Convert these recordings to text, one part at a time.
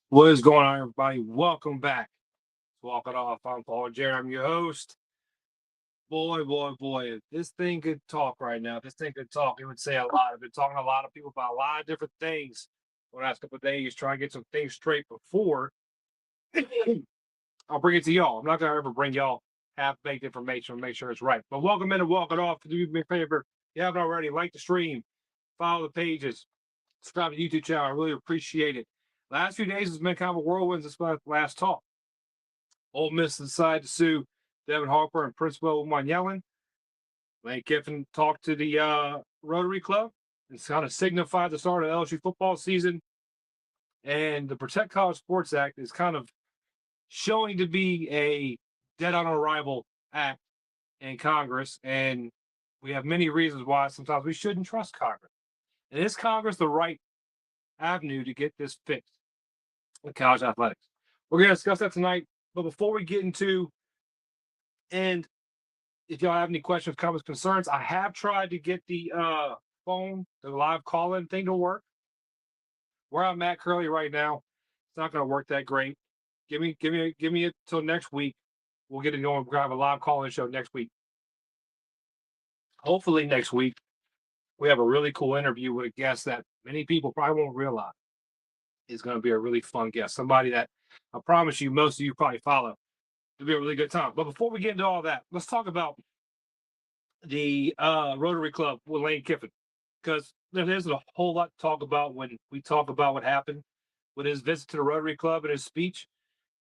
What is going on, everybody? Welcome back. Walk it off. I'm Paul Jerry. I'm your host. Boy. If this thing could talk right now, if this thing could talk, it would say a lot. I've been talking to a lot of people about a lot of different things for the last couple of days, trying to get some things straight before I'll bring it to y'all. I'm not going to ever bring y'all half baked information and make sure it's right. But welcome in and walk it off. Do me a favor. If you haven't already, like the stream, follow the pages, subscribe to the YouTube channel. I really appreciate it. Last few days has been kind of a whirlwind since last talk. Ole Miss decided to sue Devin Harper and Principal Yellen. Lane Kiffin talked to the Rotary Club and kind of signified the start of LSU football season. And the Protect College Sports Act is kind of showing to be a dead on arrival act in Congress. And we have many reasons why sometimes we shouldn't trust Congress. And is Congress the right avenue to get this fixed in college athletics? We're going to discuss that tonight. But before we get into, and if y'all have any questions, comments, concerns, I have tried to get the phone, the live call-in thing to work. Where I'm at currently right now, it's not going to work that great. Give me it till next week. We'll get it going. We're going to have a live call-in show next week. Hopefully next week, we have a really cool interview with a guest that many people probably won't realize is going to be a really fun guest. Somebody that I promise you, most of you probably follow. It'll be a really good time. But before we get into all that, let's talk about the Rotary Club with Lane Kiffin, because there isn't a whole lot to talk about when we talk about what happened with his visit to the Rotary Club and his speech.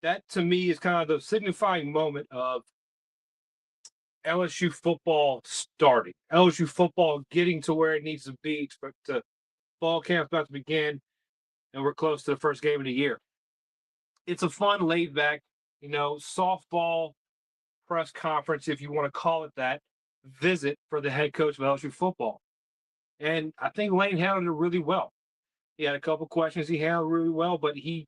That to me is kind of the signifying moment of LSU football starting, LSU football getting to where it needs to be. To fall camp's about to begin, and we're close to the first game of the year. It's a fun, laid back, softball press conference, if you want to call it that, visit for the head coach of LSU football. And I think Lane handled it really well. He had a couple questions he handled really well, but I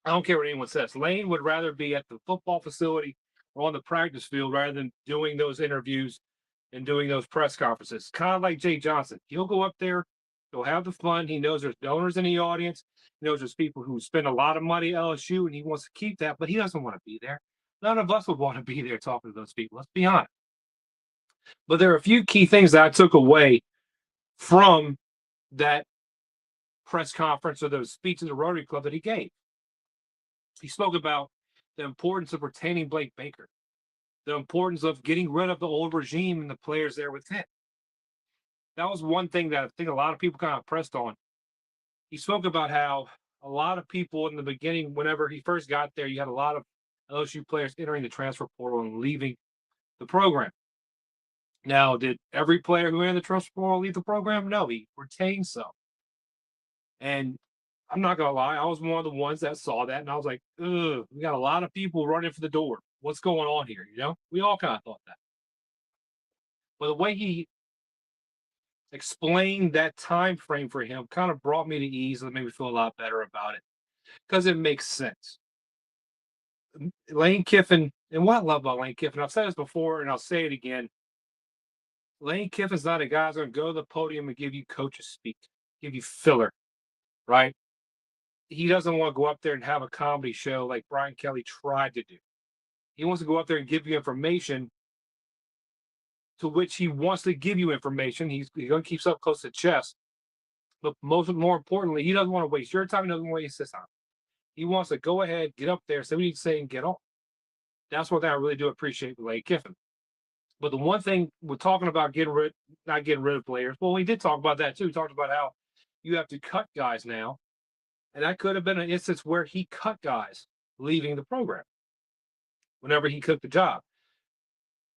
don't care what anyone says. Lane would rather be at the football facility or on the practice field rather than doing those interviews and doing those press conferences. Kind of like Jay Johnson. He'll go up there, he'll have the fun. He knows there's donors in the audience. He knows there's people who spend a lot of money at LSU, and he wants to keep that, but he doesn't want to be there. None of us would want to be there talking to those people. Let's be honest. But there are a few key things that I took away from that press conference or those speeches at the Rotary Club that he gave. He spoke about the importance of retaining Blake Baker, the importance of getting rid of the old regime and the players there with him. That was one thing that I think a lot of people kind of pressed on. He spoke about how a lot of people in the beginning, whenever he first got there, you had a lot of LSU players entering the transfer portal and leaving the program. Now, did every player who entered the transfer portal leave the program? No, he retained some. And I'm not going to lie, I was one of the ones that saw that, and I was like, ugh, we got a lot of people running for the door. What's going on here? We all kind of thought that. But the way he explained that time frame for him kind of brought me to ease and made me feel a lot better about it because it makes sense. Lane Kiffin, and what I love about Lane Kiffin, I've said this before and I'll say it again. Lane Kiffin's not a guy who's going to go to the podium and give you coaches speak, give you filler, right? He doesn't want to go up there and have a comedy show like Brian Kelly tried to do. He wants to go up there and give you information to which he wants to give you information. He's going to keep stuff close to the chest. But more importantly, he doesn't want to waste your time. He doesn't want to waste his time. He wants to go ahead, get up there, say what you need to say, and get on. That's one thing I really do appreciate with Lane Kiffin. But the one thing we're talking about not getting rid of players, well, we did talk about that too. We talked about how you have to cut guys now. And that could have been an instance where he cut guys leaving the program whenever he took the job.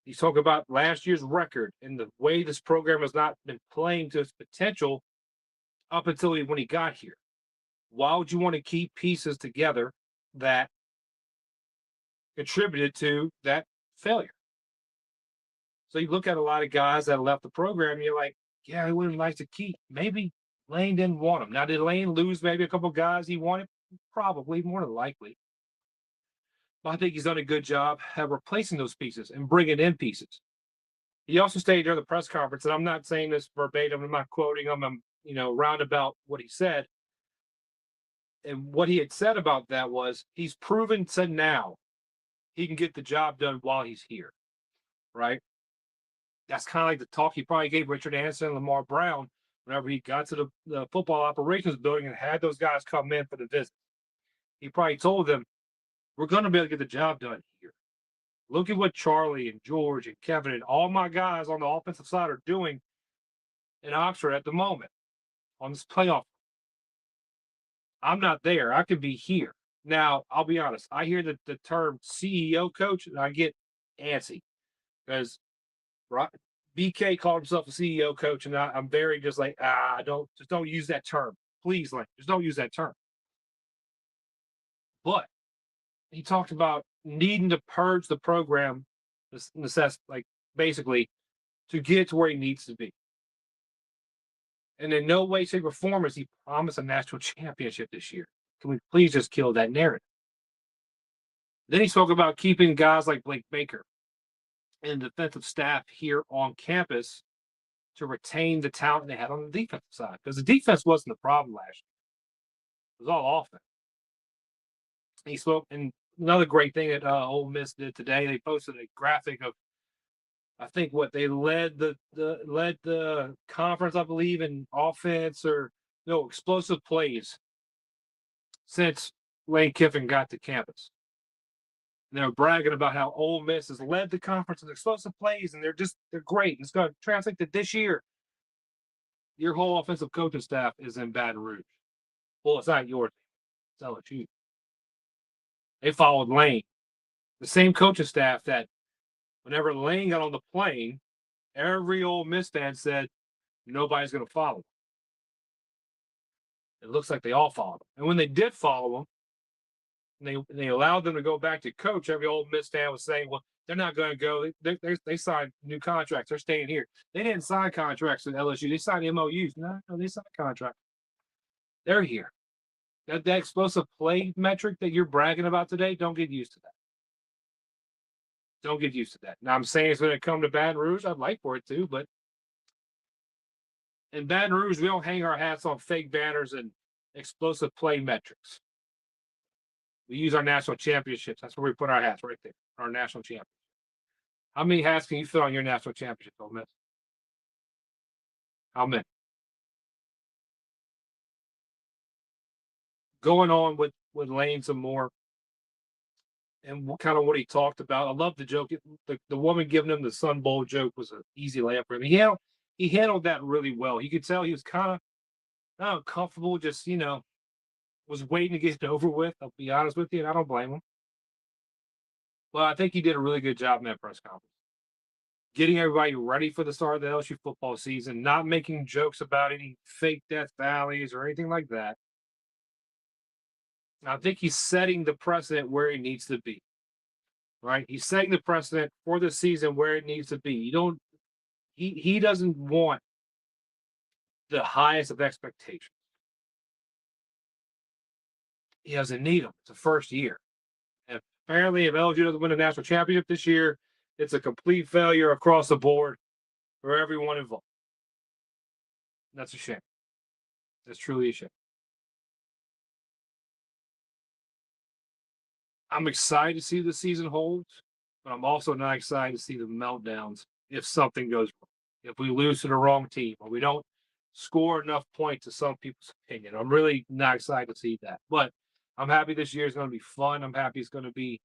He's talking about last year's record and the way this program has not been playing to its potential up until when he got here. Why would you want to keep pieces together that contributed to that failure? So you look at a lot of guys that left the program, and you're like, yeah, he would have liked to keep. Maybe Lane didn't want him. Now, did Lane lose maybe a couple of guys he wanted? Probably, more than likely. But I think he's done a good job of replacing those pieces and bringing in pieces. He also stated during the press conference, and I'm not saying this verbatim, I'm not quoting him, I'm roundabout what he said. And what he had said about that was he's proven to now he can get the job done while he's here, right? That's kind of like the talk he probably gave Richard Anderson and Lamar Brown whenever he got to the football operations building and had those guys come in for the visit. He probably told them, we're going to be able to get the job done here. Look at what Charlie and George and Kevin and all my guys on the offensive side are doing in Oxford at the moment on this playoff. I'm not there. I could be here. Now, I'll be honest. I hear the term CEO coach and I get antsy because BK called himself a CEO coach, and I'm very just like, don't use that term. Please, like, just don't use that term. But he talked about needing to purge the program, basically, to get to where he needs to be. And in no way, shape, or form is he promised a national championship this year. Can we please just kill that narrative? Then he spoke about keeping guys like Blake Baker and defensive staff here on campus to retain the talent they had on the defensive side. Because the defense wasn't the problem last year. It was all offense. He spoke, and another great thing that Ole Miss did today, they posted a graphic of, I think what they led the conference, I believe, in offense or explosive plays since Lane Kiffin got to campus. And they're bragging about how Ole Miss has led the conference in explosive plays, and they're great. It's going to translate to this year. Your whole offensive coaching staff is in Baton Rouge. Well, it's not yours. It's LSU. They followed Lane. The same coaching staff that whenever Lane got on the plane, every Ole Miss fan said nobody's going to follow him. It looks like they all followed him. And when they did follow him, and they allowed them to go back to coach, every Ole Miss fan was saying, well, they're not going to go. They signed new contracts. They're staying here. They didn't sign contracts with LSU. They signed MOUs. No, they signed contracts. They're here. That explosive play metric that you're bragging about today, don't get used to that. Don't get used to that. Now, I'm saying it's going to come to Baton Rouge. I'd like for it to, but in Baton Rouge, we don't hang our hats on fake banners and explosive play metrics. We use our national championships. That's where we put our hats, right there, our national championship. How many hats can you fit on your national championship, Ole Miss? How many? Going on with Lane some more and kind of what he talked about. I love the joke. The woman giving him the Sun Bowl joke was an easy layup for him. He handled that really well. You could tell he was kind of not uncomfortable, just, was waiting to get it over with. I'll be honest with you, and I don't blame him. Well, I think he did a really good job in that press conference. Getting everybody ready for the start of the LSU football season, not making jokes about any fake Death Valleys or anything like that. I think he's setting the precedent where he needs to be. Right? He's setting the precedent for the season where it needs to be. He doesn't want the highest of expectations. He doesn't need them. It's the first year. And apparently, if LSU doesn't win a national championship this year, it's a complete failure across the board for everyone involved. That's a shame. That's truly a shame. I'm excited to see the season holds, but I'm also not excited to see the meltdowns if something goes wrong. If we lose to the wrong team or we don't score enough points to some people's opinion. I'm really not excited to see that. But I'm happy this year is going to be fun. I'm happy it's going to be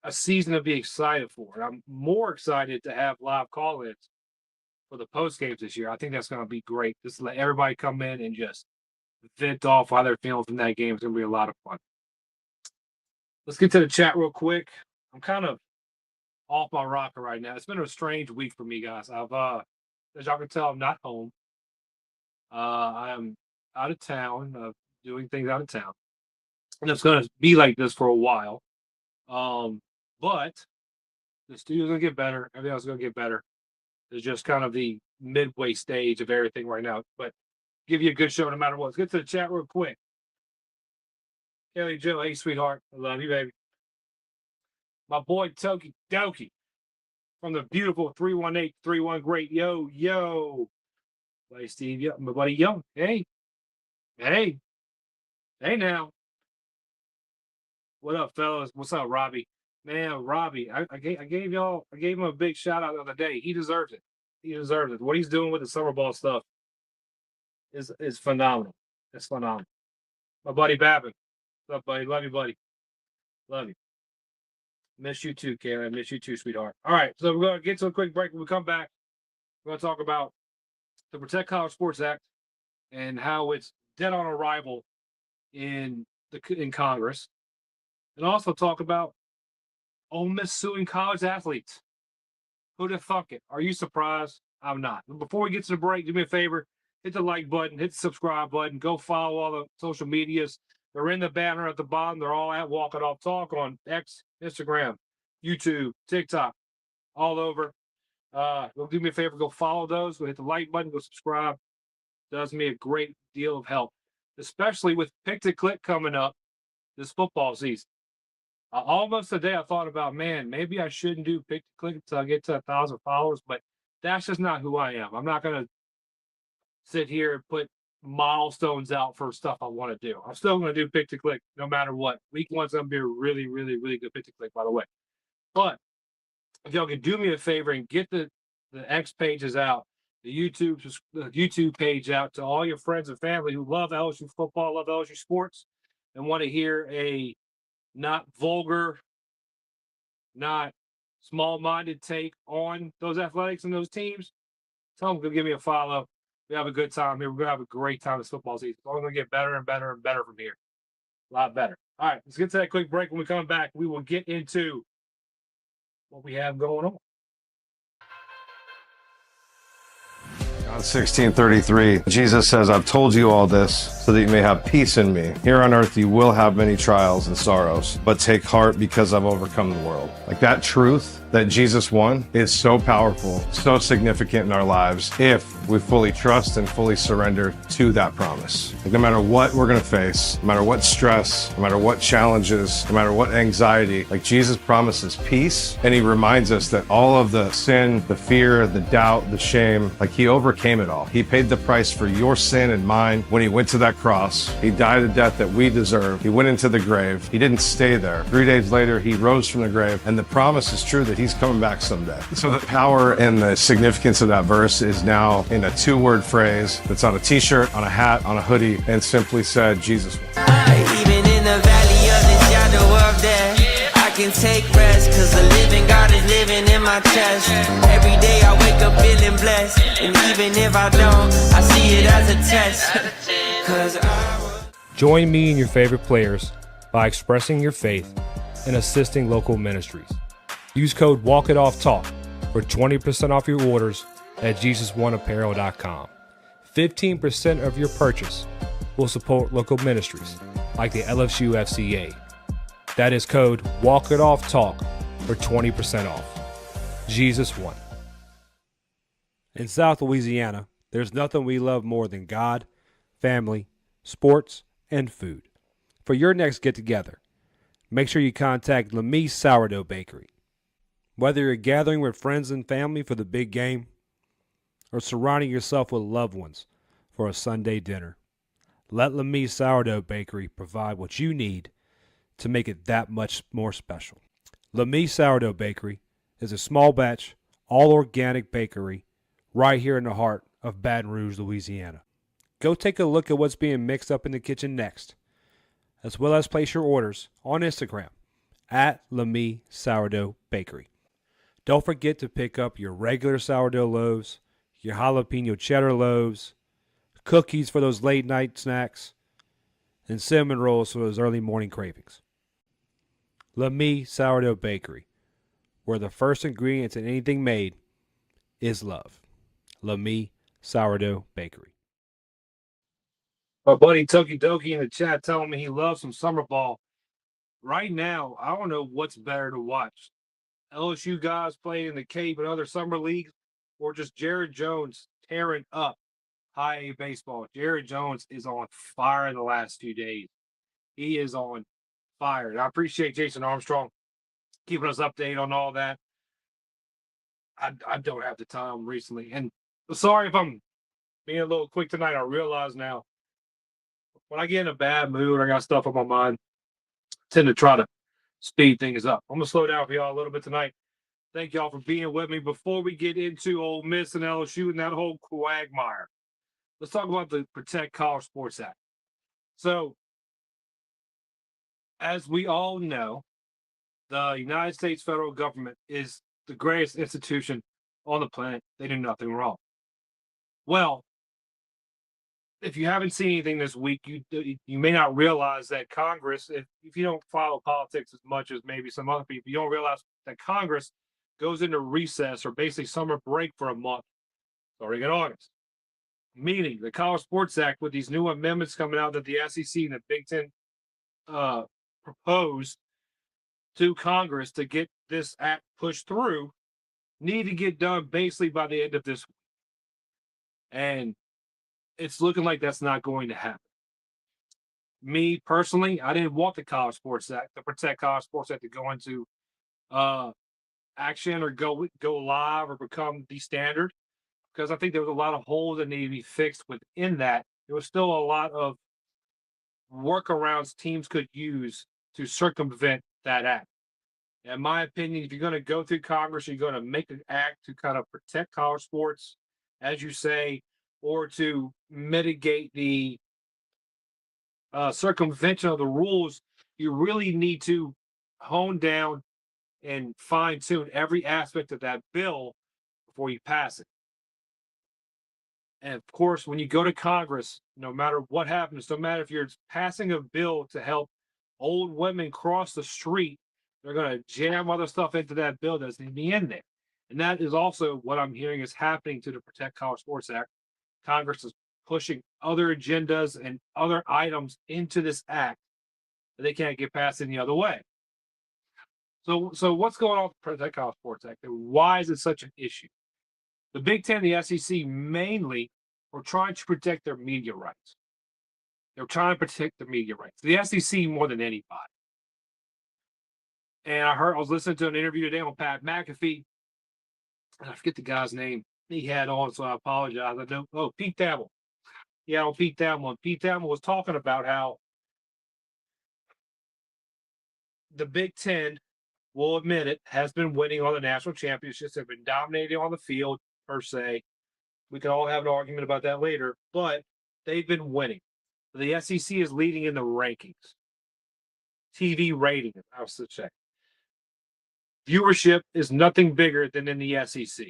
a season to be excited for. And I'm more excited to have live call-ins for the post games this year. I think that's going to be great. Just let everybody come in and just vent off how they're feeling from that game. It's going to be a lot of fun. Let's get to the chat real quick. I'm kind of off my rocker right now. It's been a strange week for me, guys. As y'all can tell, I'm not home. I am out of town, doing things out of town. And it's going to be like this for a while. But the studio's going to get better. Everything else is going to get better. It's just kind of the midway stage of everything right now. But give you a good show no matter what. Let's get to the chat real quick. Kelly Joe, hey, sweetheart. I love you, baby. My boy Toki Doki from the beautiful 31831 Great. Yo. Hey, Steve. Yeah, my buddy Young. Hey. Hey now, what up, fellas? What's up, Robbie? Man, Robbie, I gave him a big shout out the other day. He deserves it. He deserves it. What he's doing with the summer ball stuff is phenomenal. It's phenomenal. My buddy Babin. What's up, buddy? Love you, buddy. Love you. Miss you too, Karen. Miss you too, sweetheart. All right, so we're gonna get to a quick break. When we come back, we're gonna talk about the Protect College Sports Act and how it's dead on arrival in Congress, and also talk about Ole Miss suing college athletes. Who the fuck it? Are you surprised? I'm not. Before we get to the break, do me a favor, hit the like button, hit the subscribe button, go follow all the social medias. They're in the banner at the bottom. They're all at Walk It Off Talk on X, Instagram, YouTube, TikTok, all over. Go do me a favor, go follow those. Go hit the like button, go subscribe. Does me a great deal of help, especially with Pick to Click coming up this football season. Almost today, I thought about, man, maybe I shouldn't do Pick to Click until I get to 1,000 followers, but that's just not who I am. I'm not going to sit here and put milestones out for stuff I want to do. I'm still going to do Pick to Click no matter what. Week one's going to be a really, really, really good Pick to Click, by the way. But if y'all can do me a favor and get the X pages out, the YouTube page out to all your friends and family who love LSU football, love LSU sports, and want to hear a not vulgar, not small-minded take on those athletics and those teams, tell them to give me a follow. We have a good time here. We're going to have a great time this football season. It's only going to get better and better and better from here. A lot better. All right, let's get to that quick break. When we come back, we will get into what we have going on. John 16:33, Jesus says, I've told you all this so that you may have peace in me. Here on earth you will have many trials and sorrows, but take heart because I've overcome the world. Like that truth that Jesus won is so powerful, so significant in our lives if we fully trust and fully surrender to that promise. Like no matter what we're going to face, no matter what stress, no matter what challenges, no matter what anxiety, like Jesus promises peace, and he reminds us that all of the sin, the fear, the doubt, the shame, like he overcame it all. He paid the price for your sin and mine when he went to that cross. He died a death that we deserve. He went into the grave. He didn't stay there. 3 days later, he rose from the grave, and the promise is true that he's coming back someday. So the power and the significance of that verse is now in a 2-word phrase that's on a t-shirt, on a hat, on a hoodie, and simply said, Jesus won. Even in the valley of the shadow of death, I can take rest, cause the living God is living in my chest. Every day I wake up feeling blessed, and even if I don't, I see it as a test. Join me and your favorite players by expressing your faith and assisting local ministries. Use code WALKITOFFTALK for 20% off your orders at JesusOneApparel.com. 15% of your purchase will support local ministries like the LSU FCA. That is code WALKITOFFTALK for 20% off. Jesus One. In South Louisiana, there's nothing we love more than God, family, sports, and food. For your next get-together, make sure you contact Le Miss Sourdough Bakery. Whether you're gathering with friends and family for the big game or surrounding yourself with loved ones for a Sunday dinner, let Le Miss Sourdough Bakery provide what you need to make it that much more special. Le Miss Sourdough Bakery is a small batch, all organic bakery right here in the heart of Baton Rouge, Louisiana. Go take a look at what's being mixed up in the kitchen next, as well as place your orders on Instagram at Le Miss Sourdough Bakery. Don't forget to pick up your regular sourdough loaves, your jalapeno cheddar loaves, cookies for those late night snacks, and cinnamon rolls for those early morning cravings. Le Miss Sourdough Bakery, where the first ingredients in anything made is love. Le Miss Sourdough Bakery. My buddy Toki Doki in the chat telling me he loves some summer ball. Right now, I don't know what's better to watch. LSU guys playing in the Cape and other summer leagues, or just Jared Jones tearing up high A baseball. Jared Jones is on fire in the last few days. He is on fire. And I appreciate Jason Armstrong keeping us updated on all that. I don't have the time recently. And sorry if I'm being a little quick tonight. I realize now when I get in a bad mood or I got stuff on my mind, I tend to try to speed things up. I'm gonna slow down for y'all a little bit tonight. Thank y'all for being with me. Before we get into Ole Miss and LSU and that whole quagmire, let's talk about the Protect College Sports Act. So, as we all know, the United States federal government is the greatest institution on the planet. They do nothing wrong. Well, if you haven't seen anything this week, you may not realize that Congress, if you don't follow politics as much as maybe some other people, you don't realize that Congress goes into recess or basically summer break for a month starting in August. Meaning the College Sports Act, with these new amendments coming out that the SEC and the Big Ten proposed to Congress to get this act pushed through, need to get done basically by the end of this week. And it's looking like that's not going to happen. Me personally, I didn't want the College Sports Act, the Protect College Sports Act, to go into action or go live or become the standard, because I think there was a lot of holes that need to be fixed within that. There was still a lot of workarounds teams could use to circumvent that act. In my opinion, if you're going to go through Congress, you're going to make an act to kind of protect college sports, as you say, or to mitigate the circumvention of the rules, you really need to hone down and fine tune every aspect of that bill before you pass it. And of course, when you go to Congress, no matter what happens, no matter if you're passing a bill to help old women cross the street, they're going to jam other stuff into that bill that doesn't need to be in there. And that is also what I'm hearing is happening to the Protect College Sports Act. Congress is pushing other agendas and other items into this act that they can't get passed any other way. So what's going on with the Protect College Sports Act? And why is it such an issue? The Big Ten and the SEC mainly are trying to protect their media rights. They're trying to protect the media rights. The SEC more than anybody. And I was listening to an interview today on Pat McAfee, and I forget the guy's name he had on, so I apologize. I don't. Pete Thamel. Yeah, on Pete Thamel. And Pete Thamel was talking about how the Big Ten, will admit it, has been winning on the national championships. They've been dominating on the field, per se. We can all have an argument about that later, but they've been winning. The SEC is leading in the rankings. TV rating, I was to check. Viewership is nothing bigger than in the SEC.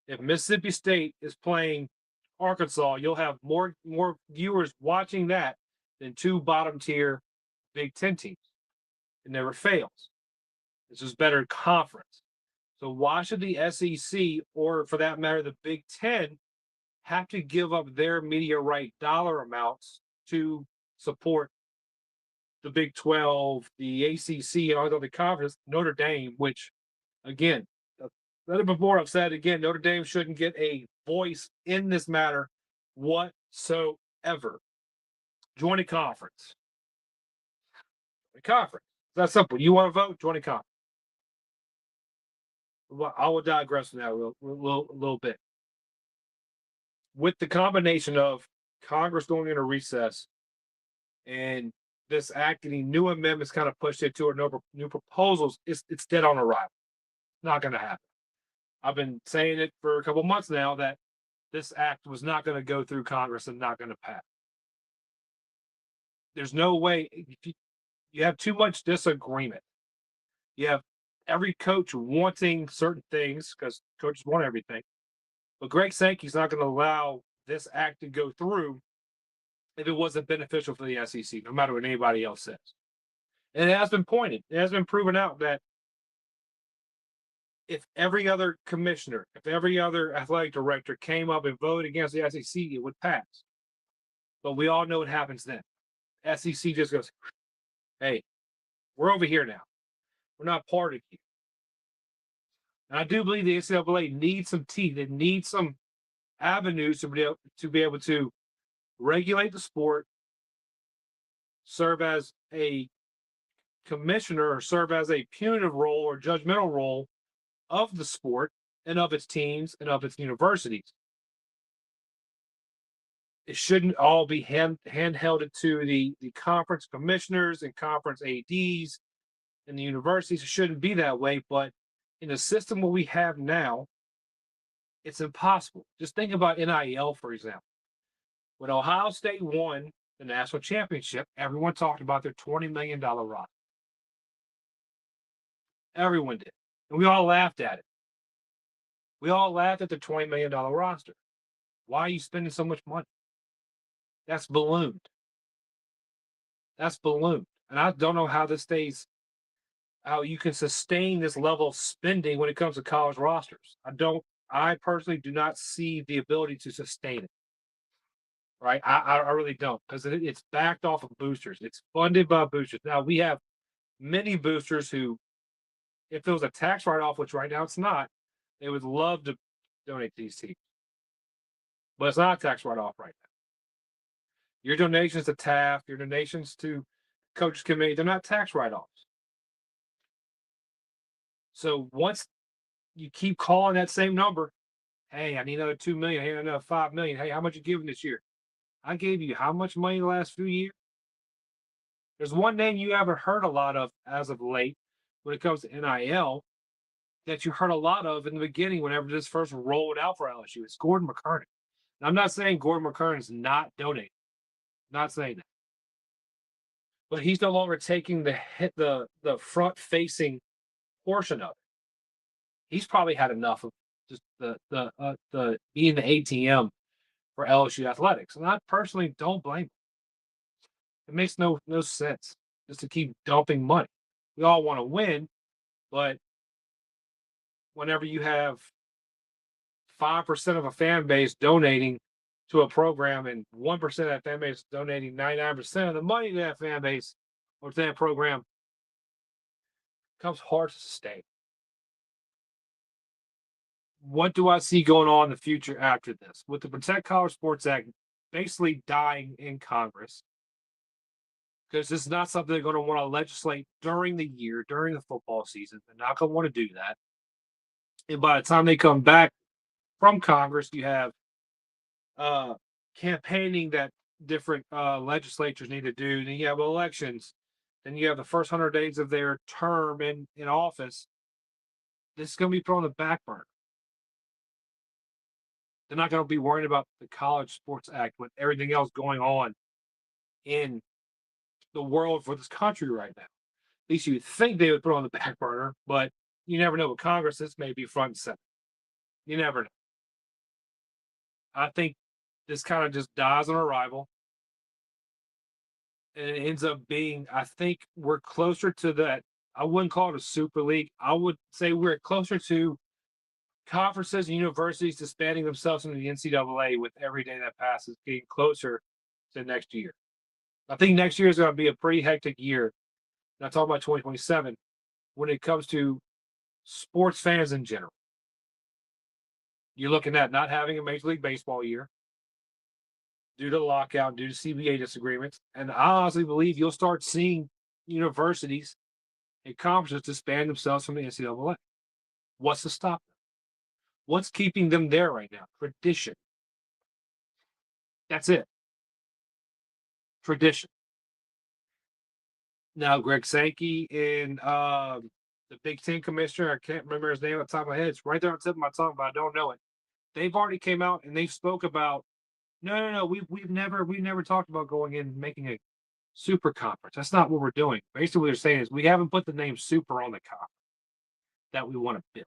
If Mississippi State is playing Arkansas, you'll have more viewers watching that than two bottom tier Big Ten teams. It never fails. It's just better conference. So why should the SEC, or for that matter, the Big Ten, have to give up their media right dollar amounts to support the Big 12, the ACC, and all the other conferences? Notre Dame, which, again, before I've said again, Notre Dame shouldn't get a voice in this matter whatsoever. Join a conference. That's simple. You want to vote? Join a conference. Well, I will digress from that a little bit. With the combination of Congress going into recess and this act getting new amendments kind of pushed into it, new proposals, it's dead on arrival. Not going to happen. I've been saying it for a couple months now that this act was not going to go through Congress and not going to pass. There's no way. You have too much disagreement. You have every coach wanting certain things because coaches want everything. But Greg Sankey's not going to allow this act to go through if it wasn't beneficial for the SEC, no matter what anybody else says. And it has been proven out that if every other commissioner, if every other athletic director came up and voted against the SEC, it would pass. But we all know what happens then. SEC just goes, hey, we're over here now. We're not part of you. And I do believe the NCAA needs some teeth. It needs some avenues to be able to regulate the sport, serve as a commissioner, or serve as a punitive role or judgmental role of the sport and of its teams and of its universities. It shouldn't all be handheld to the conference commissioners and conference ADs and the universities. It shouldn't be that way. But in the system what we have now, it's impossible. Just think about NIL, for example. When Ohio State won the national championship, everyone talked about their $20 million roster. Everyone did. And we all laughed at it. We all laughed at the $20 million roster. Why are you spending so much money? That's ballooned. That's ballooned. And I don't know how how you can sustain this level of spending when it comes to college rosters. I personally do not see the ability to sustain it. Right? I really don't, because it's backed off of boosters. It's funded by boosters. Now, we have many boosters who, if there was a tax write-off, which right now it's not, they would love to donate to these teams. But it's not a tax write-off right now. Your donations to Taft, your donations to Coaches Committee, they're not tax write-offs. So once you keep calling that same number, hey, I need another $2 million, hey, another $5 million. Hey, how much you giving this year? I gave you how much money the last few years? There's one name you haven't heard a lot of as of late when it comes to NIL that you heard a lot of in the beginning whenever this first rolled out for LSU. It's Gordon McKernan. And I'm not saying Gordon McKernan is not donating. Not saying that. But he's no longer taking the front-facing portion of it. He's probably had enough of just the being the ATM for LSU athletics. And I personally don't blame him. It makes no sense just to keep dumping money. We all want to win, but whenever you have 5% of a fan base donating to a program and 1% of that fan base donating 99% of the money to that fan base or to that program, it becomes hard to sustain. What do I see going on in the future after this? With the Protect College Sports Act basically dying in Congress, because this is not something they're going to want to legislate during the year, during the football season. They're not going to want to do that. And by the time they come back from Congress, you have campaigning that different legislatures need to do. Then you have elections. Then you have the first 100 days of their term in office. This is going to be put on the back burner. They're not going to be worried about the College Sports Act with everything else going on in the world for this country right now. At least you would think they would put it on the back burner, but you never know. With Congress, this may be front and center. You never know. I think this kind of just dies on arrival. And it ends up being, I think we're closer to that. I wouldn't call it a super league. I would say we're closer to conferences and universities disbanding themselves into the NCAA with every day that passes, getting closer to next year. I think next year is going to be a pretty hectic year. Not talking about 2027 when it comes to sports fans in general. You're looking at not having a Major League Baseball year due to lockout, due to CBA disagreements. And I honestly believe you'll start seeing universities and conferences disband themselves from the NCAA. What's to stop them? What's keeping them there right now? Tradition. That's it. Tradition. Now, Greg Sankey and the Big Ten commissioner, I can't remember his name off the top of my head. It's right there on the tip of my tongue, but I don't know it. They've already came out and they spoke about no. We've never talked about going in and making a super conference. That's not what we're doing. Basically, what they're saying is we haven't put the name super on the conference that we want to build.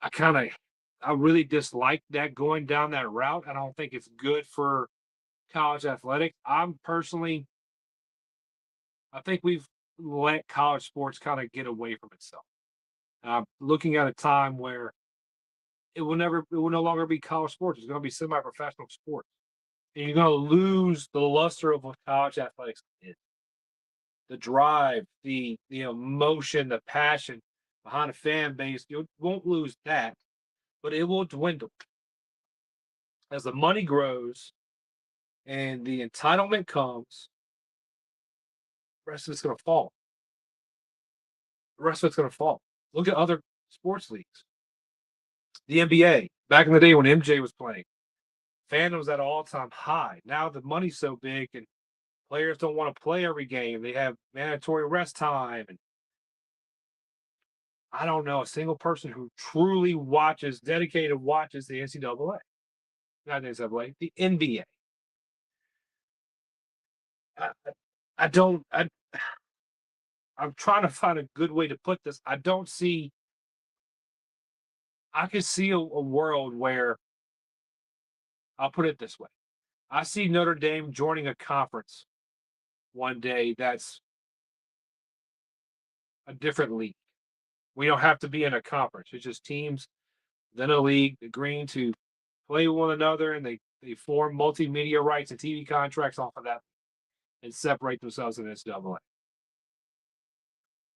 I really dislike that going down that route. I don't think it's good for college athletics. I think we've let college sports kind of get away from itself. Looking at a time where it will no longer be college sports. It's going to be semi-professional sports. And you're going to lose the luster of what college athletics is. The drive, the emotion, the passion behind a fan base, you won't lose that, but it will dwindle. As the money grows and the entitlement comes, the rest of it's going to fall. The rest of it's going to fall. Look at other sports leagues. The NBA, Back in the day when MJ was playing, fandom's at an all-time high. Now the money's so big and players don't want to play every game. They have mandatory rest time. And I don't know a single person who truly dedicated watches the NCAA. Not the NCAA, the NBA. I don't. I'm trying to find a good way to put this. I don't see. I could see a world where I'll put it this way. I see Notre Dame joining a conference one day that's a different league. We don't have to be in a conference. It's just teams, then a league agreeing to play with one another, and they form multimedia rights and TV contracts off of that and separate themselves in NCAA.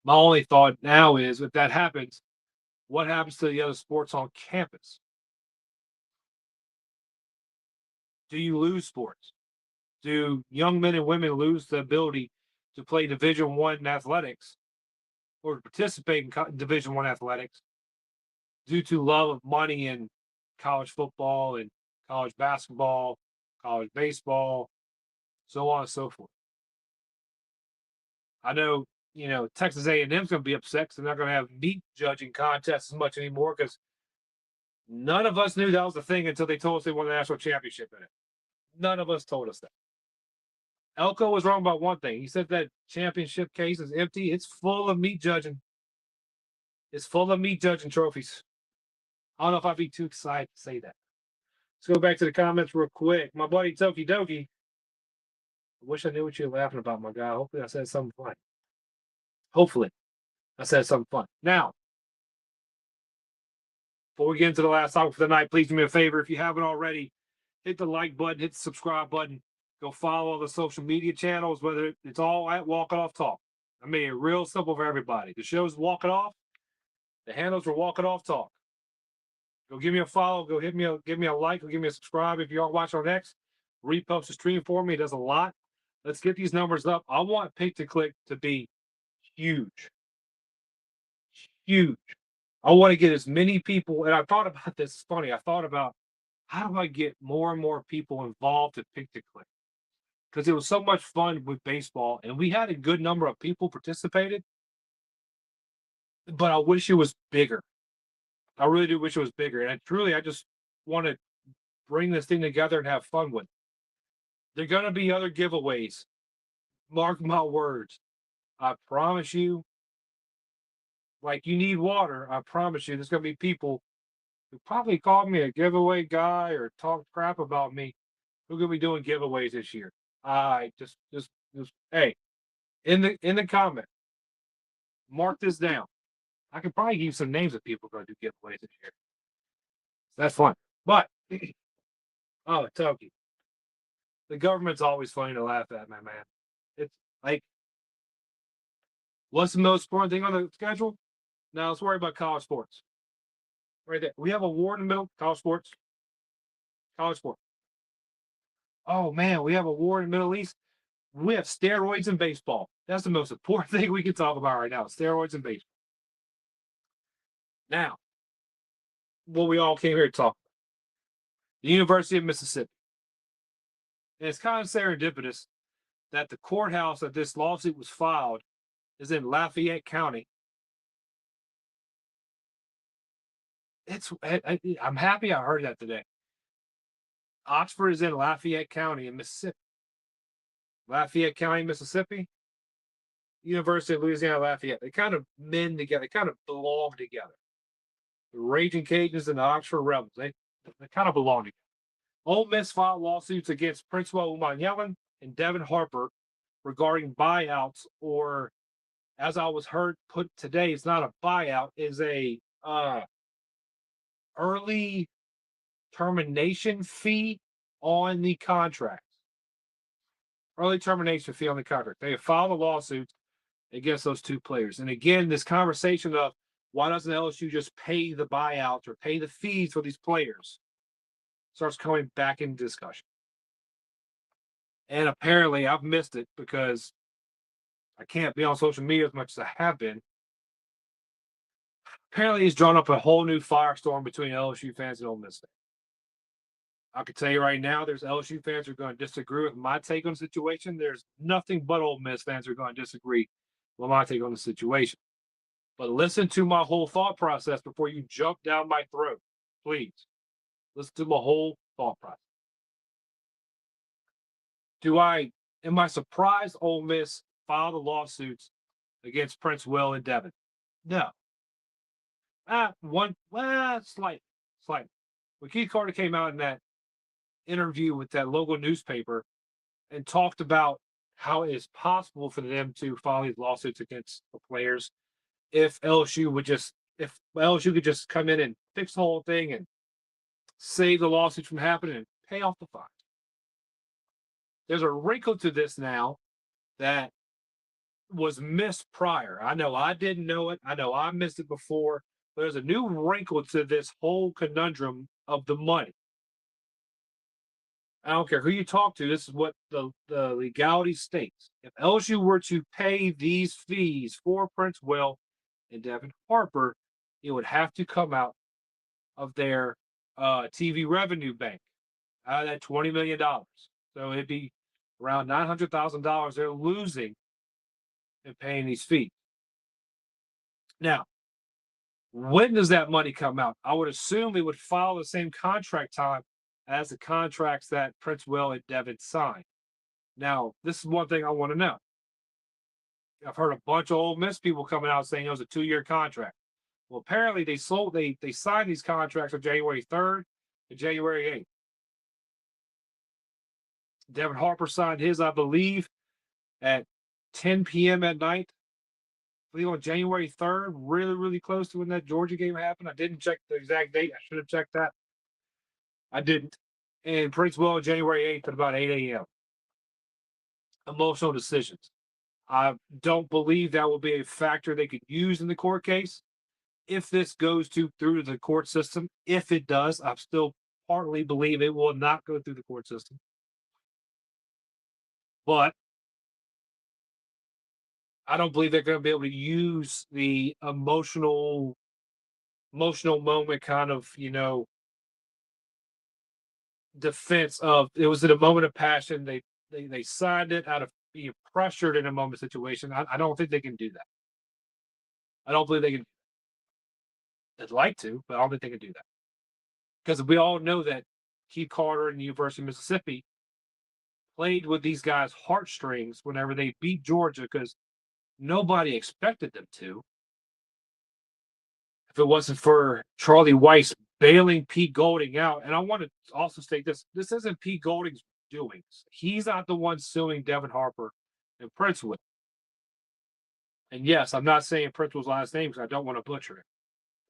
My only thought now is if that happens, what happens to the other sports on campus? Do you lose sports? Do young men and women lose the ability to play Division I athletics or to participate in Division I athletics due to love of money in college football and college basketball, college baseball, so on and so forth? I know, Texas A&M's going to be upset because they're not going to have meat judging contests as much anymore because none of us knew that was the thing until they told us they won the national championship in it. None of us told us that. Elko was wrong about one thing. He said that championship case is empty. It's full of meat judging. It's full of meat judging trophies. I don't know if I'd be too excited to say that. Let's go back to the comments real quick. My buddy Toki Doki. I wish I knew what you were laughing about, my guy. Hopefully I said something fun. Hopefully I said something fun. Now, before we get into the last topic for the night, please do me a favor. If you haven't already, hit the like button, hit the subscribe button. Go follow all the social media channels, whether it's all at Walk It Off Talk. I made it real simple for everybody. The show's Walk It Off. The handles are Walk It Off Talk. Go give me a follow. Go give me a like. Go give me a subscribe. If you aren't watching on X, repost the stream for me. It does a lot. Let's get these numbers up. I want Pick to Click to be huge. Huge. I want to get as many people, and I thought about this. It's funny. I thought about how do I get more and more people involved in Pick to Click? Because it was so much fun with baseball, and we had a good number of people participated. But I wish it was bigger. I really do wish it was bigger. And I just want to bring this thing together and have fun with it. There are going to be other giveaways. Mark my words. I promise you. Like you need water, I promise you, there's going to be people who probably called me a giveaway guy or talk crap about me who are going to be doing giveaways this year. I just hey, in the comment, mark this down. I could probably give you some names of people who are going to do giveaways this year. That's fun. But Toki, the government's always funny to laugh at, my man. It's like, what's the most important thing on the schedule? Now let's worry about college sports. Right there. We have a war in the middle. College sports. College sport. Oh man, we have a war in the Middle East. We have steroids in baseball. That's the most important thing we can talk about right now. Steroids in baseball. Now, what we all came here to talk about. The University of Mississippi. And it's kind of serendipitous that the courthouse that this lawsuit was filed is in Lafayette County. I'm happy I heard that today. Oxford is in Lafayette County in Mississippi. Lafayette County, Mississippi. University of Louisiana, Lafayette. They kind of mend together. They kind of belong together. The Raging Cajuns and the Oxford Rebels. They kind of belong together. Ole Miss filed lawsuits against Principal Umanyalan and Devin Harper regarding buyouts, or as I was heard put today, it's not a buyout, is a early termination fee on the contract. Early termination fee on the contract. They have filed a lawsuit against those two players. And again, this conversation of why doesn't LSU just pay the buyouts or pay the fees for these players starts coming back into discussion. And apparently I've missed it because I can't be on social media as much as I have been. Apparently, he's drawn up a whole new firestorm between LSU fans and Ole Miss fans. I can tell you right now, there's LSU fans who are going to disagree with my take on the situation. There's nothing but Ole Miss fans who are going to disagree with my take on the situation. But listen to my whole thought process before you jump down my throat, please. Listen to my whole thought process. Am I surprised Ole Miss filed the lawsuits against Prince Will and Devin? No. Slightly. When Keith Carter came out in that interview with that local newspaper and talked about how it is possible for them to file these lawsuits against the players if LSU could just come in and fix the whole thing and save the lawsuits from happening and pay off the fines. There's a wrinkle to this now that was missed prior. I know I didn't know it. I know I missed it before. But there's a new wrinkle to this whole conundrum of the money. I don't care who you talk to. This is what the legality states. If LSU were to pay these fees for Prince Will and Devin Harper, it would have to come out of their TV revenue bank, out of that $20 million. So it'd be around $900,000 they're losing in paying these fees. Now, when does that money come out? I would assume it would follow the same contract time as the contracts that Prince Will and Devin signed. Now, this is one thing I want to know. I've heard a bunch of Ole Miss people coming out saying it was a 2-year contract. Well, apparently they signed these contracts on January 3rd and January 8th. Devin Harper signed his, I believe, at 10 p.m. at night. I believe on January 3rd, really, really close to when that Georgia game happened. I didn't check the exact date. I should have checked that. I didn't. And Prince Will on January 8th at about 8 a.m. Emotional decisions. I don't believe that will be a factor they could use in the court case. If this goes through the court system, if it does, I still partly believe it will not go through the court system. But I don't believe they're going to be able to use the emotional moment kind of, defense of it was in a moment of passion. They signed it out of being pressured in a moment situation. I don't think they can do that. I don't believe they can. They'd like to, but I don't think they can do that. Because we all know that Keith Carter and the University of Mississippi played with these guys' heartstrings whenever they beat Georgia because nobody expected them to. If it wasn't for Charlie Weiss bailing Pete Golding out, and I want to also state this isn't Pete Golding's doings. He's not the one suing Devin Harper and Prince Will. And yes, I'm not saying Prince Will's last name because I don't want to butcher it.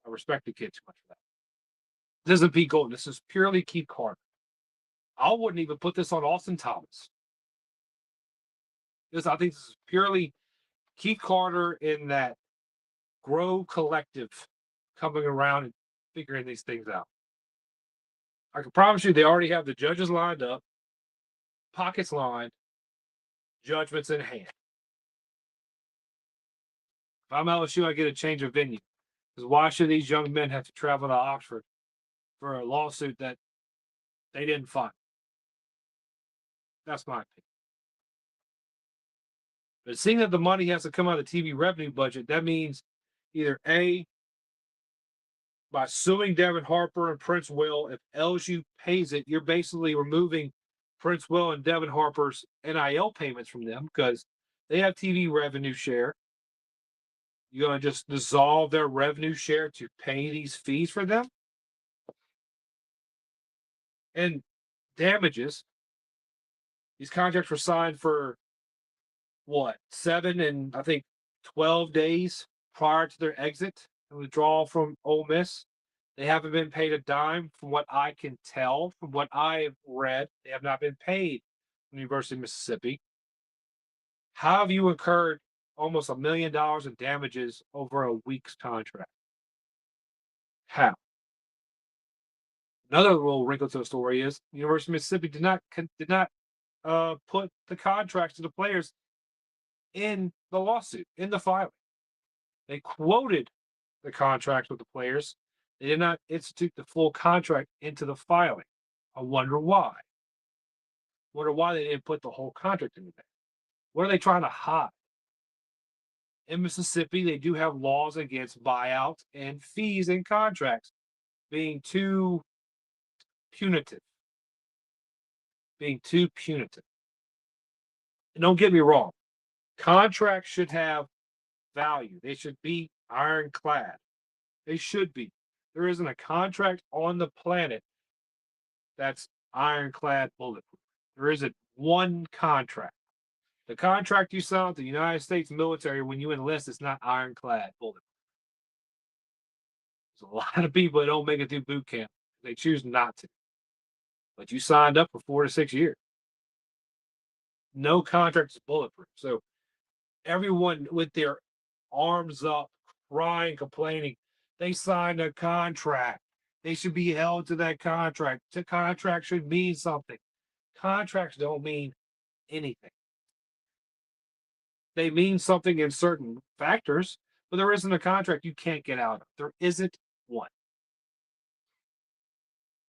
I respect the kid too much for that. This isn't Pete Golding. This is purely Keith Carter. I wouldn't even put this on Austin Thomas. I think this is purely Keith Carter in that Grow collective coming around and figuring these things out. I can promise you they already have the judges lined up, pockets lined, judgments in hand. If I'm LSU, I get a change of venue. Because why should these young men have to travel to Oxford for a lawsuit that they didn't file? That's my opinion. But seeing that the money has to come out of the TV revenue budget, that means either A, by suing Devin Harper and Prince Will, if LSU pays it, you're basically removing Prince Will and Devin Harper's NIL payments from them because they have TV revenue share. You're going to just dissolve their revenue share to pay these fees for them? And damages. These contracts were signed for 7 and I think 12 days prior to their exit and withdrawal from Ole Miss. They haven't been paid a dime from what I can tell, from what I've read. They have not been paid from the University of Mississippi. How have you incurred almost $1 million in damages over a week's contract? How? Another little wrinkle to the story is the University of Mississippi did not put the contracts to the players in the lawsuit, in the filing. They quoted the contracts with the players. They did not institute the full contract into the filing. I wonder why. Wonder why they didn't put the whole contract in there. What are they trying to hide? In Mississippi, they do have laws against buyouts and fees in contracts being too punitive. Being too punitive. And don't get me wrong, contracts should have value. They should be ironclad. They should be. There isn't a contract on the planet that's ironclad bulletproof. There isn't one contract. The contract you sign with the United States military when you enlist is not ironclad bulletproof. There's a lot of people that don't make it through boot camp. They choose not to. But you signed up for 4 to 6 years. No contract is bulletproof. So everyone with their arms up, crying, complaining, they signed a contract. They should be held to that contract. The contract should mean something. Contracts don't mean anything. They mean something in certain factors, but there isn't a contract you can't get out of. There isn't one.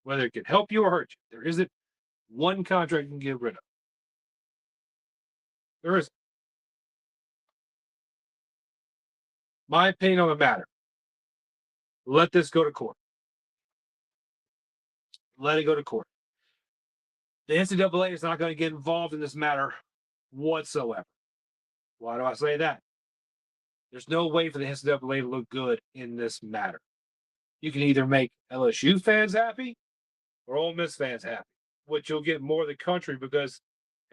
Whether it can help you or hurt you, there isn't one contract you can get rid of. There isn't. My opinion on the matter. Let this go to court. Let it go to court. The NCAA is not going to get involved in this matter whatsoever. Why do I say that? There's no way for the NCAA to look good in this matter. You can either make LSU fans happy or Ole Miss fans happy, which you'll get more of the country because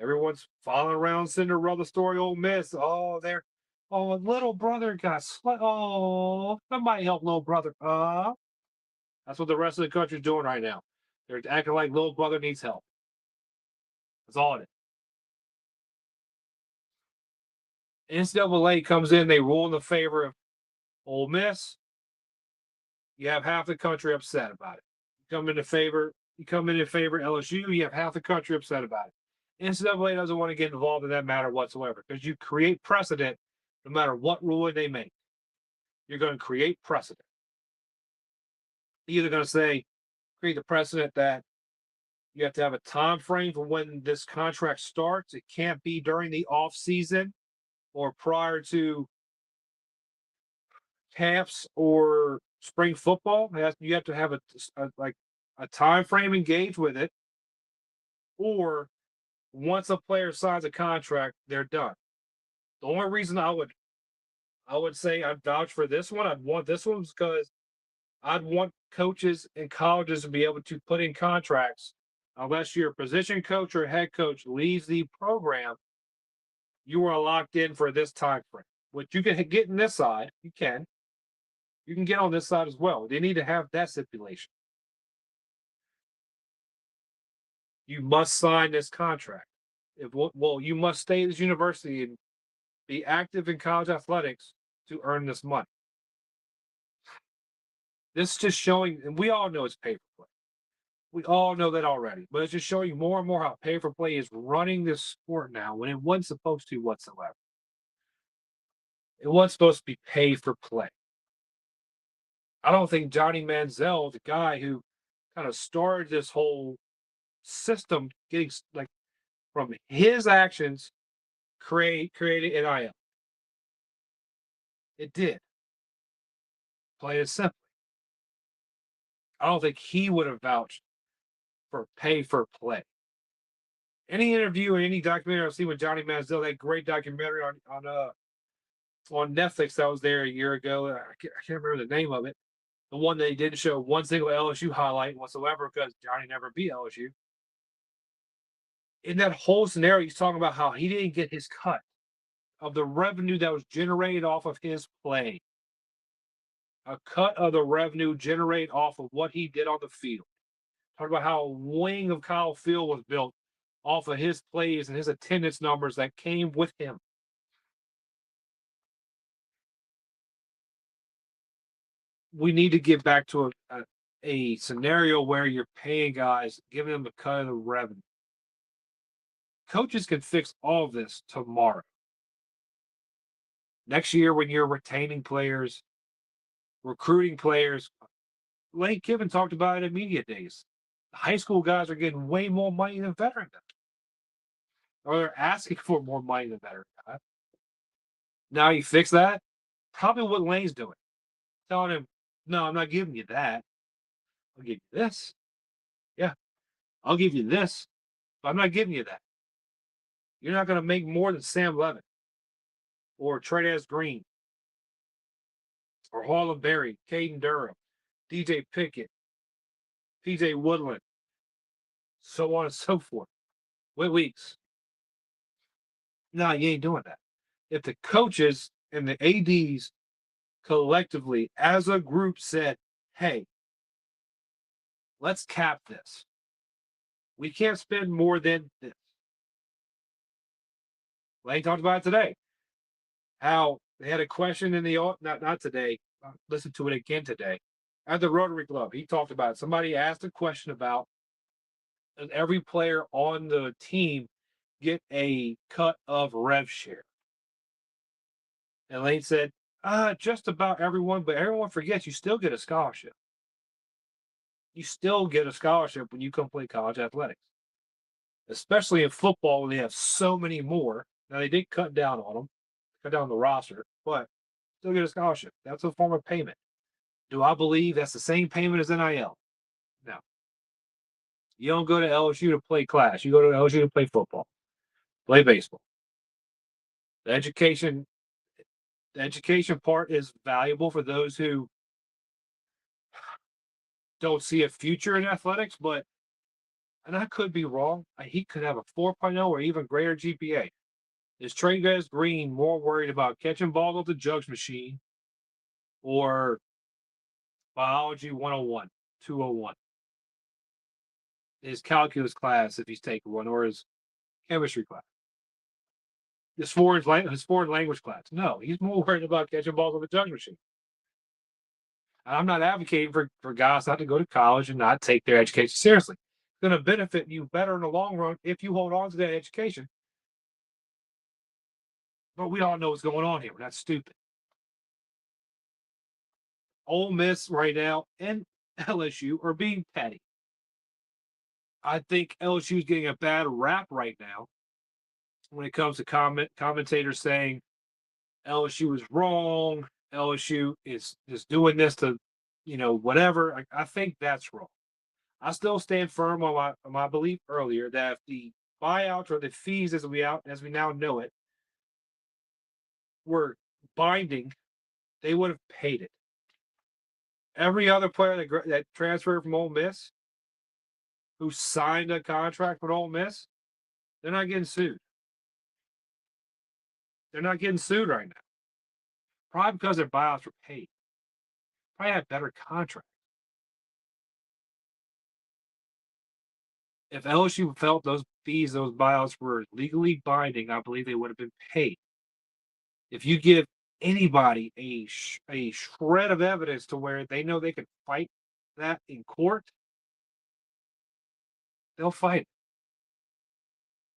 everyone's following around Cinderella story Ole Miss. Oh, little brother got oh, somebody help little brother. That's what the rest of the country's doing right now. They're acting like little brother needs help. That's all it is. NCAA comes in, they rule in the favor of Ole Miss. You have half the country upset about it. You come in in favor of LSU, you have half the country upset about it. NCAA doesn't want to get involved in that matter whatsoever because you create precedent no matter what ruling they make. You're going to create precedent. You're either going to say, create the precedent that you have to have a time frame for when this contract starts. It can't be during the off season or prior to camps or spring football. You have to have a time frame engaged with it, or once a player signs a contract, they're done. The only reason I would say I'd vouch for this one, I'd want this one because I'd want coaches and colleges to be able to put in contracts. Unless your position coach or head coach leaves the program, you are locked in for this time frame. Which you can get in this side, you can get on this side as well. They need to have that stipulation. You must sign this contract. You must stay at this university and be active in college athletics to earn this money. This is just showing, and we all know it's pay for play. We all know that already, but it's just showing more and more how pay for play is running this sport now when it wasn't supposed to whatsoever. It wasn't supposed to be pay for play. I don't think Johnny Manziel, the guy who kind of started this whole system, getting like from his actions, created NIL. It did. Play it simply. I don't think he would have vouched for pay for play. Any interview or any documentary I've seen with Johnny Manziel, that great documentary on Netflix that was there a year ago. I can't remember the name of it. The one that he didn't show one single LSU highlight whatsoever because Johnny never beat LSU. In that whole scenario, he's talking about how he didn't get his cut of the revenue that was generated off of his play. A cut of the revenue generated off of what he did on the field. Talk about how a wing of Kyle Field was built off of his plays and his attendance numbers that came with him. We need to get back to a scenario where you're paying guys, giving them a cut of the revenue. Coaches can fix all of this tomorrow. Next year, when you're retaining players, recruiting players. Lane Kiffin talked about it in media days. The high school guys are getting way more money than veteran guys. Or they're asking for more money than veteran guys. Now you fix that? Probably what Lane's doing. Telling him, no, I'm not giving you that. I'll give you this. Yeah, I'll give you this, but I'm not giving you that. You're not going to make more than Sam Levin or Trey'Dez Green or Harlem Berry, Caden Durham, DJ Pickett, PJ Woodland, so on and so forth. Wait weeks. No, you ain't doing that. If the coaches and the ADs collectively, as a group, said, hey, let's cap this. We can't spend more than this. Lane talked about it today. How they had a question in the not today. Listen to it again today at the Rotary Club. He talked about it. Somebody asked a question about does every player on the team get a cut of rev share? And Lane said, just about everyone, but everyone forgets you still get a scholarship. You still get a scholarship when you come play college athletics, especially in football when they have so many more. Now, they did cut down on them, cut down the roster, but still get a scholarship. That's a form of payment. Do I believe that's the same payment as NIL? No. You don't go to LSU to play class. You go to LSU to play football, play baseball. The education part is valuable for those who don't see a future in athletics, but, and I could be wrong, he could have a 4.0 or even greater GPA. Is Trey'Dez Green more worried about catching balls off the jugs machine or biology 101, 201? His calculus class, if he's taking one, or his chemistry class? His foreign language class? No, he's more worried about catching balls off the jugs machine. I'm not advocating for guys not to go to college and not take their education seriously. It's going to benefit you better in the long run if you hold on to that education. But we all know what's going on here. We're not stupid. Ole Miss right now and LSU are being petty. I think LSU is getting a bad rap right now when it comes to commentators saying LSU is wrong. LSU is doing this to, whatever. I think that's wrong. I still stand firm on my belief earlier that if the buyouts or the fees as we now know it were binding, they would have paid it. Every other player that transferred from Ole Miss who signed a contract with Ole Miss, they're not getting sued. They're not getting sued right now. Probably because their buyouts were paid. Probably had better contracts. If LSU felt those fees, those buyouts were legally binding, I believe they would have been paid. If you give anybody a shred of evidence to where they know they could fight that in court, they'll fight.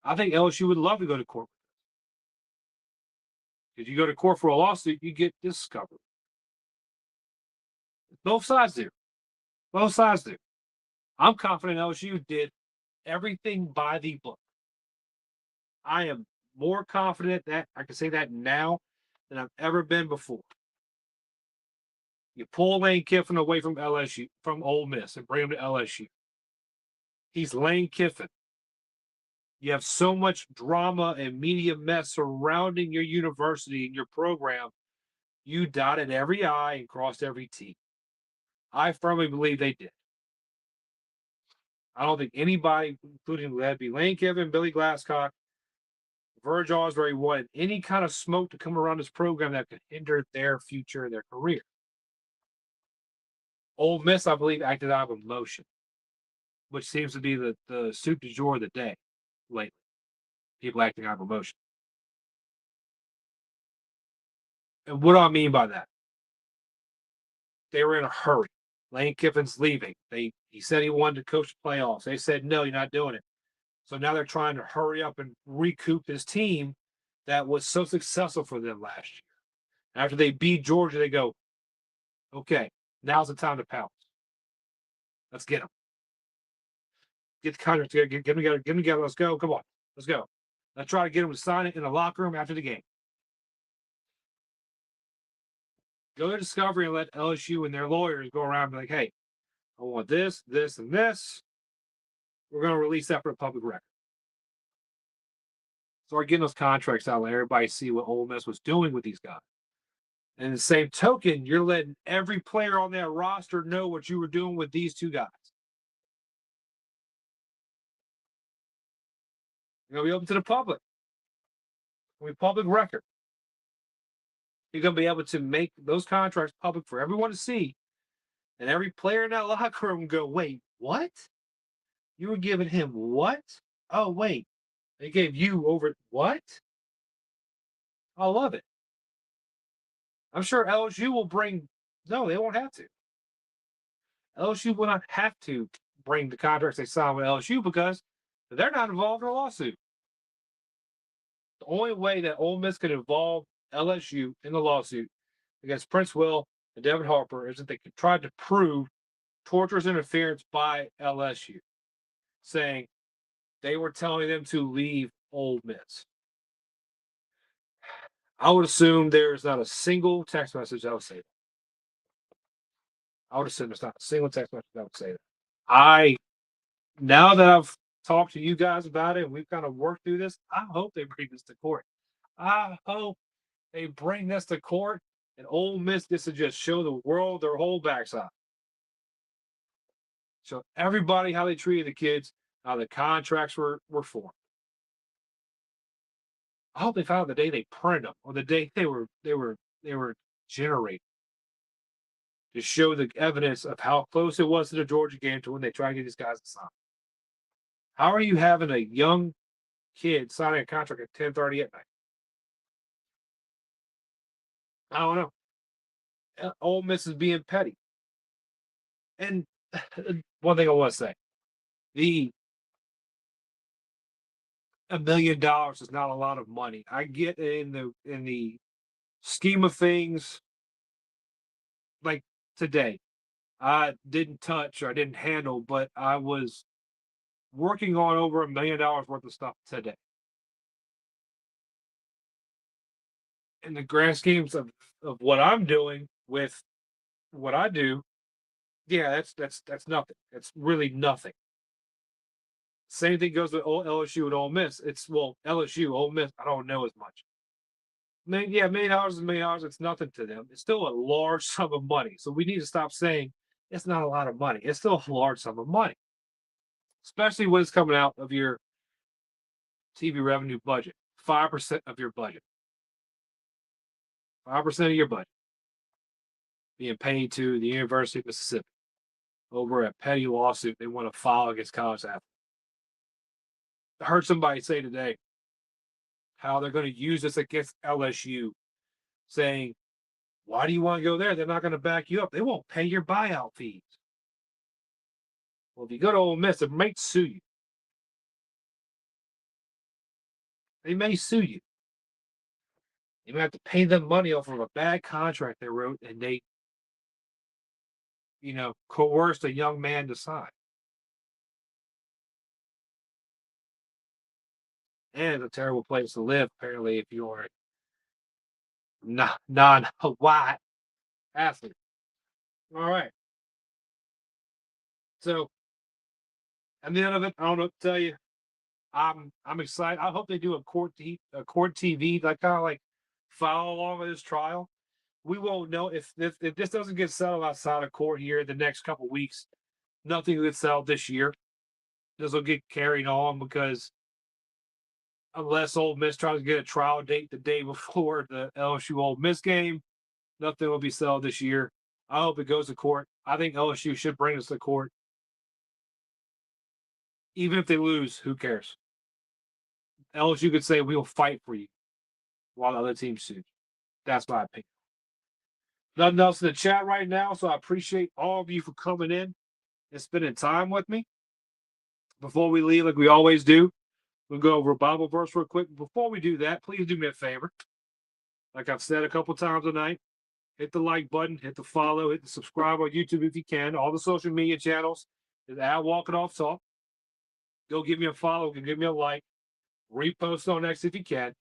I think LSU would love to go to court. If you go to court for a lawsuit, you get discovered. Both sides do. Both sides do. I'm confident LSU did everything by the book. I am more confident that I can say that now than I've ever been before. You pull Lane Kiffin away from LSU, from Ole Miss, and bring him to LSU. He's Lane Kiffin. You have so much drama and media mess surrounding your university and your program. You dotted every I and crossed every T. I firmly believe they did. I don't think anybody, including that'd be Lane Kiffin, Billy Glasscock, Verge Osbury, wanted any kind of smoke to come around this program that could hinder their future and their career. Ole Miss, I believe, acted out of emotion, which seems to be the soup du jour of the day lately. People acting out of emotion. And what do I mean by that? They were in a hurry. Lane Kiffin's leaving. He said he wanted to coach the playoffs. They said, no, you're not doing it. So now they're trying to hurry up and recoup this team that was so successful for them last year. After they beat Georgia, they go, Okay, now's the time to pounce. Let's get them. Get the contract together. Get them together. Get them together. Let's go. Come on. Let's go. Let's try to get them to sign it in the locker room after the game. Go to Discovery and let LSU and their lawyers go around and be like, hey, I want this, this, and this. We're going to release that for the public record. Start getting those contracts out, let everybody see what Ole Miss was doing with these guys. And the same token, you're letting every player on that roster know what you were doing with these two guys. You're going to be open to the public. It's going to be public record. You're going to be able to make those contracts public for everyone to see. And every player in that locker room go, wait, what? You were giving him what? Oh, wait. They gave you over what? I love it. I'm sure LSU will bring. No, they won't have to. LSU will not have to bring the contracts they signed with LSU because they're not involved in a lawsuit. The only way that Ole Miss could involve LSU in the lawsuit against Prince Will and Devin Harper is that they could try to prove torturous interference by LSU, saying they were telling them to leave Ole Miss. I would assume there's not a single text message that would say that. I would assume there's not a single text message that would say that. Now that I've talked to you guys about it and we've kind of worked through this, I hope they bring this to court. I hope they bring this to court and Ole Miss gets to just show the world their whole backside. Show everybody how they treated the kids, how the contracts were formed. I hope they found out the day they printed them or the day they were generated to show the evidence of how close it was to the Georgia game to when they try to get these guys to sign. How are you having a young kid signing a contract at 10:30 at night? I don't know. Ole Miss is being petty. And one thing I want to say, $1 million is not a lot of money. I get in the scheme of things, like today, I didn't touch or I didn't handle, but I was working on over $1 million worth of stuff today. In the grand schemes of what I'm doing with what I do, yeah, that's nothing. It's really nothing. Same thing goes with LSU and Ole Miss. LSU, Ole Miss, I don't know as much. $1 million is $1 million. It's nothing to them. It's still a large sum of money. So we need to stop saying it's not a lot of money. It's still a large sum of money, especially when it's coming out of your TV revenue budget, 5% of your budget. 5% of your budget being paid to the University of Mississippi over a petty lawsuit they want to file against college athletes. I heard somebody say today how they're going to use this against LSU, saying, why do you want to go there? They're not going to back you up. They won't pay your buyout fees. Well, if you go to Ole Miss, they may sue you. They may sue you. You may have to pay them money off of a bad contract they wrote and they, coerced a young man to sign. And it's a terrible place to live, apparently, if you're a non-white athlete. All right. So, at the end of it, I don't know what to tell you. I'm excited. I hope they do a court TV, like kind of like follow along with this trial. We won't know if this doesn't get settled outside of court here in the next couple of weeks. Nothing gets settled this year. This will get carried on because unless Ole Miss tries to get a trial date the day before the LSU Ole Miss game, nothing will be settled this year. I hope it goes to court. I think LSU should bring us to court. Even if they lose, who cares? LSU could say, we will fight for you while the other team sues. That's my opinion. Nothing else in the chat right now, so I appreciate all of you for coming in and spending time with me. Before we leave, like we always do, we'll go over a Bible verse real quick. Before we do that, please do me a favor. Like I've said a couple times tonight, hit the like button, hit the follow, hit the subscribe on YouTube if you can. All the social media channels is at Walking Off Talk. Go give me a follow, give me a like, repost on X if you can.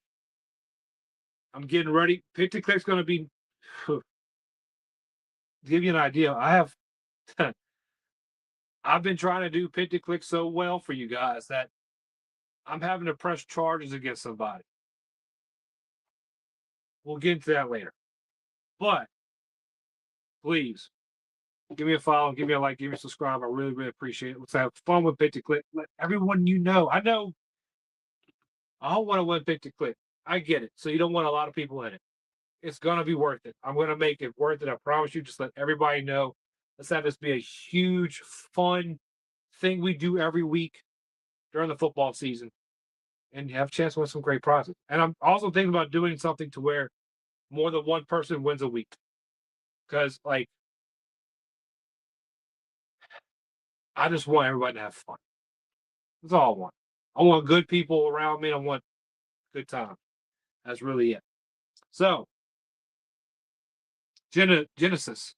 I'm getting ready. Pick to Click's going to be, to give you an idea, I've been trying to do Pick to Click so well for you guys that I'm having to press charges against somebody. We'll get into that later. But please give me a follow, give me a like, give me a subscribe. I really, really appreciate it. Let's have fun with Pick to Click. Let everyone I know I don't want to win Pick to Click. I get it. So you don't want a lot of people in it. It's going to be worth it. I'm going to make it worth it. I promise you. Just let everybody know. Let's have this be a huge, fun thing we do every week during the football season. And you have a chance to win some great prizes. And I'm also thinking about doing something to where more than one person wins a week. Because, like, I just want everybody to have fun. That's all I want. I want good people around me. I want good time. That's really it. So, Genesis,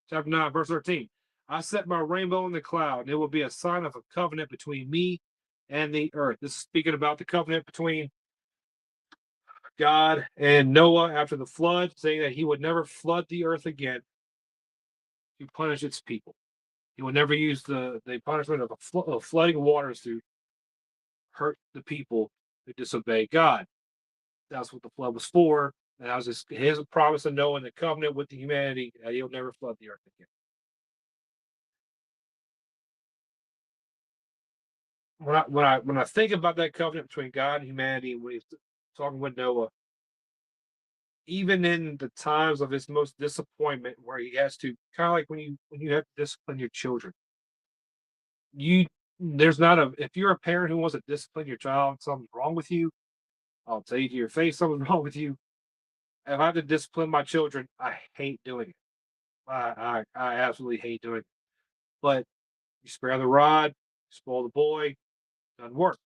chapter 9, verse 13. I set my rainbow in the cloud, and it will be a sign of a covenant between me and the earth. This is speaking about the covenant between God and Noah after the flood, saying that he would never flood the earth again to punish its people. He would never use the punishment of flooding waters to hurt the people who disobey God. That's what the flood was for. And that was his promise to Noah and the covenant with the humanity that he'll never flood the earth again. When I think about that covenant between God and humanity, when he's talking with Noah, even in the times of his most disappointment, where he has to kind of like when you have to discipline your children, if you're a parent who wants to discipline your child, something's wrong with you. I'll tell you to your face something's wrong with you. If I have to discipline my children, I hate doing it. I absolutely hate doing it. But you spare the rod, spoil the boy, doesn't work.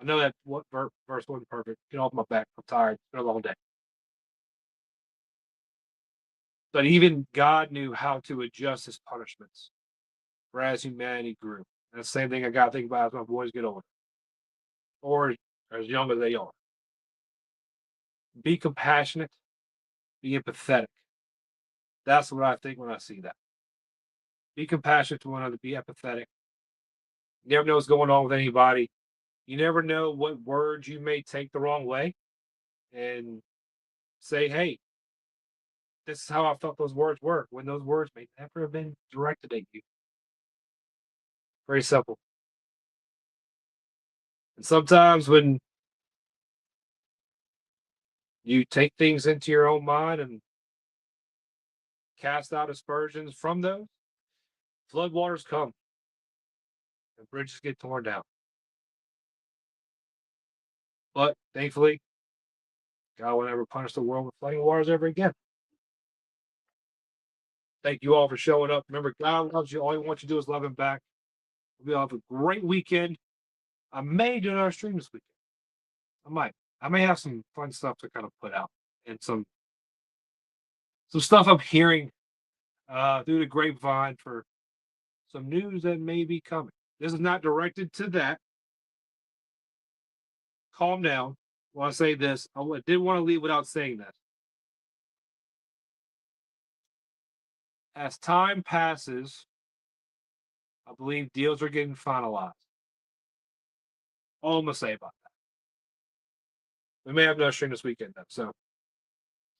I know that verse wasn't perfect. Get off my back. I'm tired. It's been a long day. But even God knew how to adjust his punishments for as humanity grew. And the same thing I got to think about as my boys get older or as young as they are. Be compassionate, be empathetic. That's what I think when I see that. Be compassionate to one another, be empathetic. You never know what's going on with anybody. You never know what words you may take the wrong way and say, hey, this is how I felt those words were, when those words may never have been directed at you. Very simple. And sometimes when you take things into your own mind and cast out aspersions from those, floodwaters come and bridges get torn down. But thankfully, God will never punish the world with flooding waters ever again. Thank you all for showing up. Remember, God loves you. All he wants you to do is love him back. We'll have a great weekend. I may do another stream this weekend. I might. I may have some fun stuff to kind of put out and some stuff I'm hearing through the grapevine for some news that may be coming. This is not directed to that. Calm down. While I say this, I didn't want to leave without saying this. As time passes, I believe deals are getting finalized. All I'm going to say about that. We may have another stream this weekend, though. So,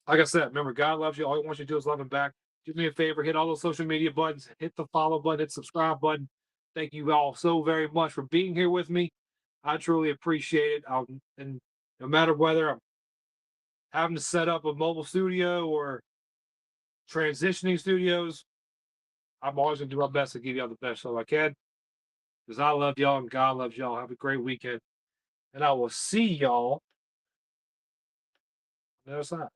like I said, remember, God loves you. All he wants you to do is love him back. Do me a favor, hit all those social media buttons, hit the follow button, hit the subscribe button. Thank you all so very much for being here with me. I truly appreciate it. And no matter whether I'm having to set up a mobile studio or transitioning studios, I'm always going to do my best to give y'all the best show I can. Because I love y'all and God loves y'all. Have a great weekend. And I will see y'all on the other side.